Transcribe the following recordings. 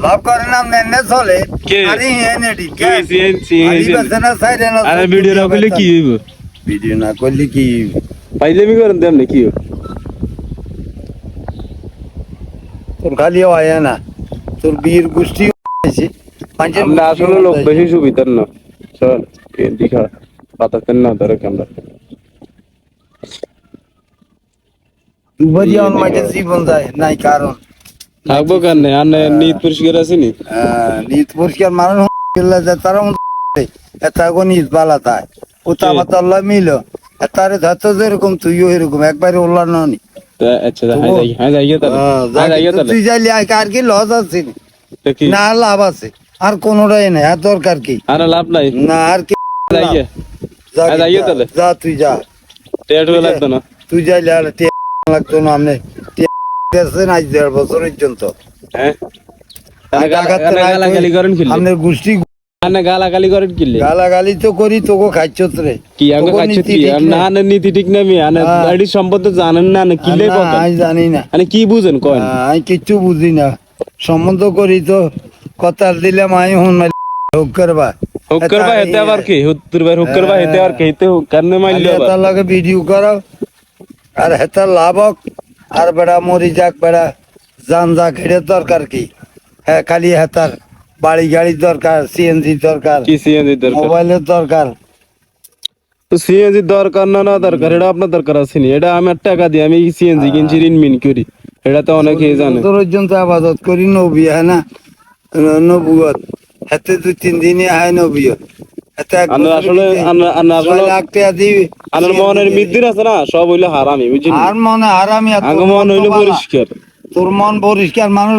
লাভ করে না নেনে চলে কে? আরে এনে ঠিক আরে ভিডিও না করলে কি হইব? ভিডিও না করলে কি পাইলেমি করেন তেমনি কি হইব? তোর খালি হয় না তোর বিয়ের গোষ্ঠী আছে আমরা আসলে লোক বেশি সুবিধার না চল দেখা পাতাতেন না ধরে আমরা দুবারই আমার মাঝে জীবন যায় নাই কারণ থাকবো কেন আনে নিত পরিষ্কার আছে নি নিত পরিষ্কার মানুষ তারা এটা নিজ বালা তাই ও তো আমার তল্লা মিল তারে ধরতো যেরকম তুইও এরকম একবারে ওল্লা নি আচ্ছা হ্যাঁ যাই তাহলে তুই যাইলি আর কি লস আছে না লাভ আছে আর কোনোটাই নাই আর দরকার কি আর লাভ নাই না আর কি যাইয়ে তাহলে যা তুই যা টেট লাগতো না তুই যাইলে আর লাগতো না আমনে আজ 1.5 বছর পর্যন্ত হ্যাঁ গালাগালি করেন কি আপনার গোষ্ঠী গালাগালি করেন কি গালাগালি তো করি তোকে খাইছত রে কি আগে খাইছত কি না না নীতি ঠিক না আমি আইডি সম্বন্ধে জানেন না না কি লাই কথা আমি জানি না মানে কি বুঝেন কয় আমি কিচ্ছু বুঝি না সম্বন্ধ করি তো কথা দিলাম আমি হুন হুক করবা হেতে আবার কি হুত্তর ভাই হুক করবা হেতে আর কেতে কারণে মাইলো আবার তার লাগে ভিডিও করো আর হেতা লাভ হোক আর বেড়া মরি যাক বেড়া জান যা খেড়ে দরকার কি হ্যাঁ খালি হেতার বাড়ি গাড়ির দরকার সিএনজি দরকার কি সিএনজি দরকার মোবাইলের দরকার তো সিএনজি দরকার না দরকার এটা আপনার দরকার আছে নি এটা আমি টাকা দিয়ে আমি সিএনজি কিনছি ঋণ করি এটা তো অনেকেই জানে পর্যন্ত আবাদত করি নবী হ্যাঁ না নবুয়ত হাতে 2-3 দিনে হয় নবীয়ত আসলে আমার মনের মিদ্দির আছে না সব হইলো হারামি বুঝলি আর মনে হারামি আগে মন হইলো পরিষ্কার তোর মন পরিষ্কার মানুষ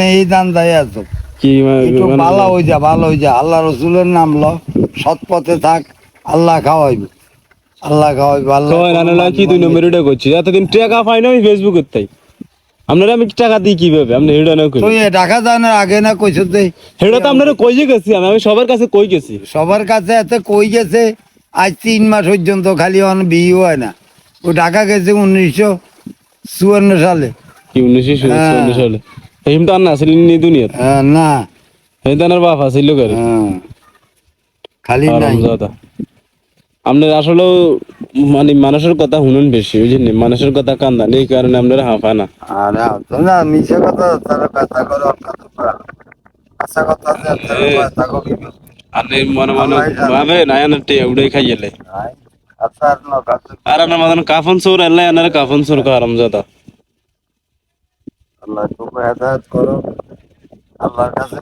নেই দান দেয় আছো কি ভালো হয়ে যা আল্লাহ রসুলের নাম ল সৎ পথে থাক আল্লাহ খাওয়াইবে আল্লাহ কি 2 নম্বর এটা করছি এতদিন টাকা পাই না আমি ফেসবুকে তাই আপনারা আমি টাকা দিই কিভাবে আপনি হেডা না কই টাকা জানার আগে না কইছ হেডা তো আপনারা কই গেছি আমি সবার কাছে কই গেছি সবার কাছে এত কই গেছে আজ 3 মাস পর্যন্ত খালি অন বিয়ে হয় না ও ঢাকা গেছে 1954 সালে কি 1954 সালে এই তো না আসলে নি দুনিয়া না এই দানার বাপ আছিল করে খালি নাই আপনার আসলে মানে মানুষের কথা শুনুন বেশি বুঝলেন মানুষের কথা কান্দান এই কারণে আপনারা হাঁফা না আরে না মিছে কথা তারা কথা করে আশা কথা কথা কবি আপনি মনে মনে ভাবে না এনে উড়াই খাইলে আর আপনার মতন কাফন চোর এলে এনার কাফন চোর কারণ জাদা আল্লাহ তোকে হেদায়েত করো আল্লাহর কাছে